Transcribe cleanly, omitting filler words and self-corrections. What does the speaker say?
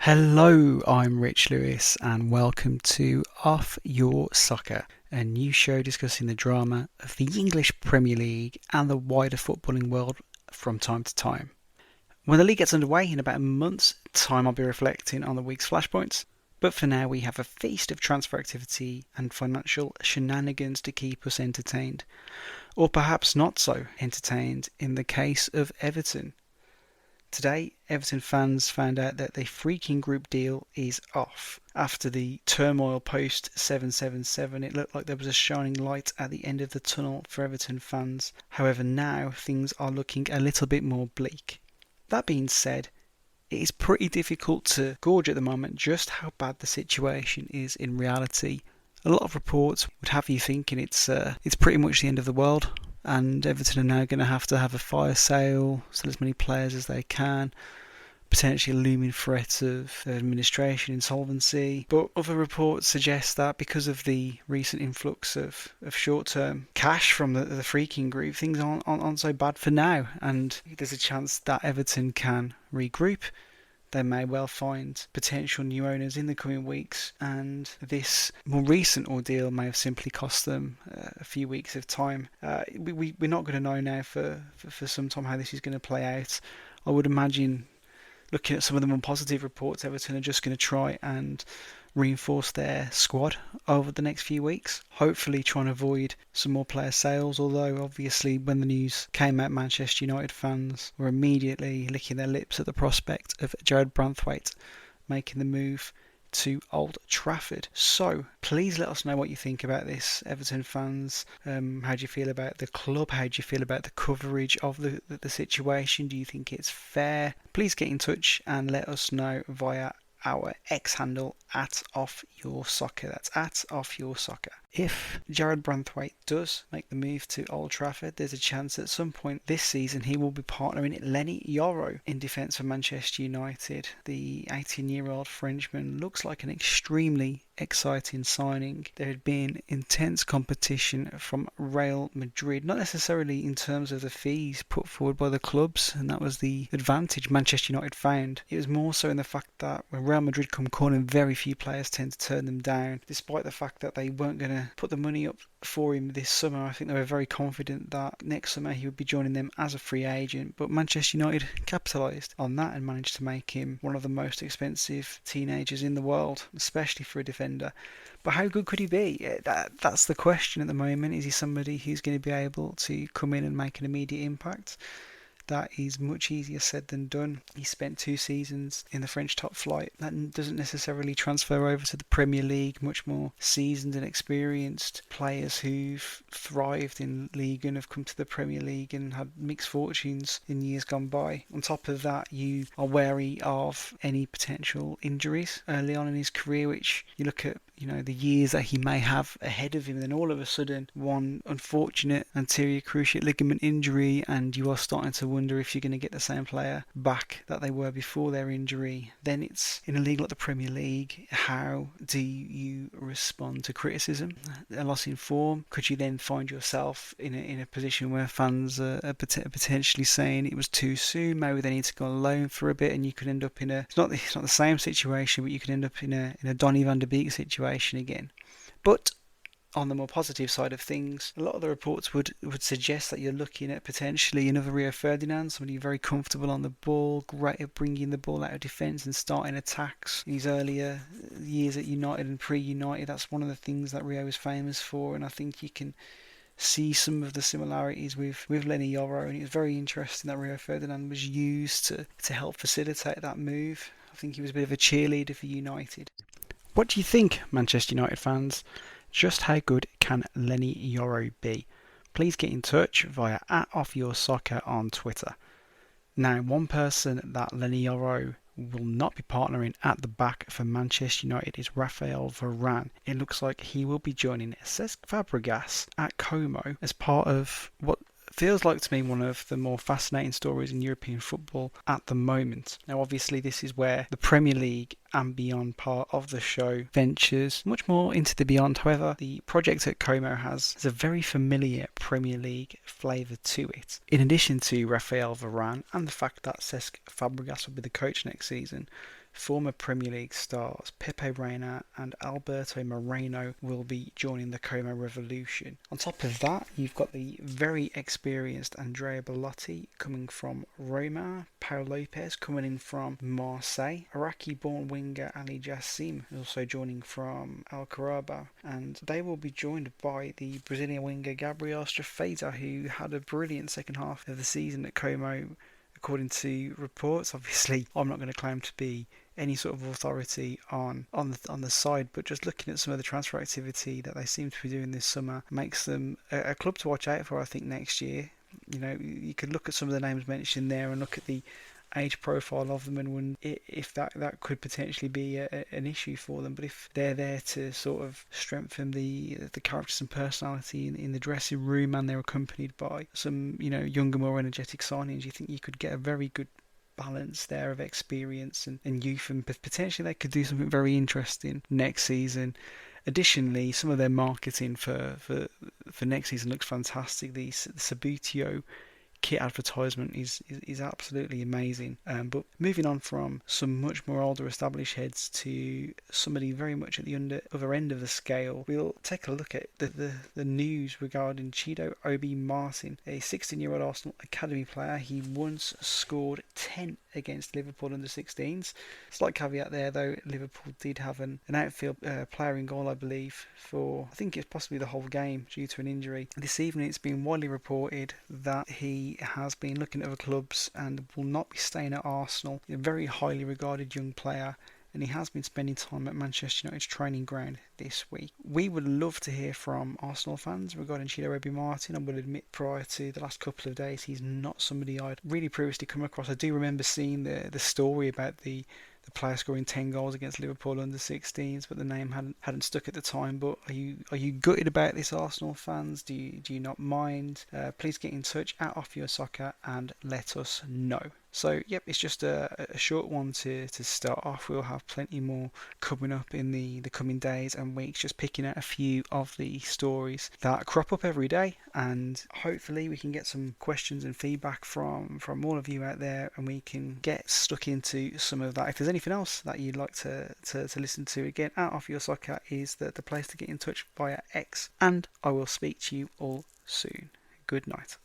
Hello, I'm Rich Lewis, and welcome to Off Your Soccer, a new show discussing the drama of the English Premier League and the wider footballing world from time to time. When the league gets underway in about a month's time, I'll be reflecting on the week's flashpoints. But for now, we have a feast of transfer activity and financial shenanigans to keep us entertained. Or perhaps not so entertained in the case of Everton. Today, Everton fans found out that the freaking group deal is off. After the turmoil post 777, it looked like there was a shining light at the end of the tunnel for Everton fans. However, now things are looking a little bit more bleak. That being said, it is pretty difficult to gauge at the moment just how bad the situation is in reality. A lot of reports would have you thinking it's pretty much the end of the world, and Everton are now going to have a fire sale, sell as many players as they can, potentially a looming threat of administration insolvency. But other reports suggest that because of the recent influx of short-term cash from the freaking group, things aren't so bad for now, and there's a chance that Everton can regroup. They may well find potential new owners in the coming weeks, and this more recent ordeal may have simply cost them a few weeks of time. We're not going to know now for some time how this is going to play out. I would imagine, looking at some of the more positive reports, Everton are just going to try and reinforce their squad over the next few weeks, hopefully trying to avoid some more player sales, although obviously when the news came out, Manchester United fans were immediately licking their lips at the prospect of Jared Branthwaite making the move to Old Trafford. So please let us know what you think about this, Everton fans. How do you feel about the club? How do you feel about the coverage of the situation? Do you think it's fair? Please get in touch and let us know via our X handle at @OffYourSoccer. That's at @OffYourSoccer. If Jared Branthwaite does make the move to Old Trafford, there's a chance at some point this season he will be partnering Lenny Yoro in defence of Manchester United. The 18-year-old Frenchman looks like an extremely exciting signing. There had been intense competition from Real Madrid, not necessarily in terms of the fees put forward by the clubs, and that was the advantage Manchester United found. It was more so in the fact that when Real Madrid come calling, very few players tend to turn them down, despite the fact that they weren't going to put the money up for him this summer. I think they were very confident that next summer he would be joining them as a free agent, but Manchester United capitalised on that and managed to make him one of the most expensive teenagers in the world, especially for a defender. But how good could he be? That's the question at the moment. Is he somebody who's going to be able to come in and make an immediate impact? That is much easier said than done. He spent 2 seasons in the French top flight. That doesn't necessarily transfer over to the Premier League. Much more seasoned and experienced players who've thrived in League and have come to the Premier League and had mixed fortunes in years gone by. On top of that, you are wary of any potential injuries early on in his career, which you look at, the years that he may have ahead of him, and then all of a sudden one unfortunate anterior cruciate ligament injury, and you are starting to wonder if you're going to get the same player back that they were before their injury. Then it's in a league like the Premier League, how do you respond to criticism? A loss in form? Could you then find yourself in a position where fans are potentially saying it was too soon, maybe they need to go on loan for a bit, and you could end up in it's not the same situation, but you could end up in a Donny van de Beek situation again. But on the more positive side of things, a lot of the reports would suggest that you're looking at potentially another Rio Ferdinand, somebody very comfortable on the ball, great at bringing the ball out of defence and starting attacks. In his earlier years at United and pre-United, that's one of the things that Rio is famous for, and I think you can see some of the similarities with Lenny Yoro, and it was very interesting that Rio Ferdinand was used to help facilitate that move. I think he was a bit of a cheerleader for United. What do you think, Manchester United fans? Just how good can Lenny Yoro be? Please get in touch via @OffYourSoccer on Twitter. Now, one person that Lenny Yoro will not be partnering at the back for Manchester United is Raphael Varane. It looks like he will be joining Cesc Fabregas at Como as part of what feels like to me one of the more fascinating stories in European football at the moment. Now, obviously, this is where the Premier League and beyond part of the show ventures much more into the beyond. However, the project at Como has a very familiar Premier League flavour to it. In addition to Raphael Varane and the fact that Cesc Fabregas will be the coach next season, former Premier League stars Pepe Reina and Alberto Moreno will be joining the Como Revolution. On top of that, you've got the very experienced Andrea Bellotti coming from Roma, Pau Lopez coming in from Marseille, Iraqi-born winger Ali Jassim also joining from Al Qaraba, and they will be joined by the Brazilian winger Gabriel Strafeta, who had a brilliant second half of the season at Como, according to reports. Obviously, I'm not going to claim to be any sort of authority on the side, but just looking at some of the transfer activity that they seem to be doing this summer makes them a club to watch out for, I think, next year. You know, you could look at some of the names mentioned there and look at the age profile of them, and if that could potentially be an issue for them. But if they're there to sort of strengthen the characters and personality in the dressing room, and they're accompanied by some, you know, younger, more energetic signings, you think you could get a very good balance there of experience and youth, and potentially they could do something very interesting next season. Additionally, some of their marketing for next season looks fantastic. The Sabutio kit advertisement is absolutely amazing. But moving on from some much more older established heads to somebody very much at the other end of the scale, we'll take a look at the news regarding Chido OBI-MARTIN, a 16-year-old Arsenal academy player. He once scored 10 against Liverpool under 16s. Slight caveat there though, Liverpool did have an outfield player in goal, I believe, for I think it's possibly the whole game due to an injury. This evening it's been widely reported that he has been looking at other clubs and will not be staying at Arsenal. A very highly regarded young player, and he has been spending time at Manchester United's training ground this week. We would love to hear from Arsenal fans regarding Chido OBI-MARTIN. I will admit, prior to the last couple of days, he's not somebody I'd really previously come across. I do remember seeing the story about the player scoring 10 goals against Liverpool under 16s, but the name hadn't stuck at the time. But are you gutted about this, Arsenal fans? Do you not mind? Please get in touch at Off Your Soccer and let us know. So, yep, it's just a short one to start off. We'll have plenty more coming up in the coming days and weeks, just picking out a few of the stories that crop up every day, and hopefully we can get some questions and feedback from all of you out there, and we can get stuck into some of that. If there's anything else that you'd like to listen to, again, at Off Your Soccer is the place to get in touch via X, and I will speak to you all soon. Good night.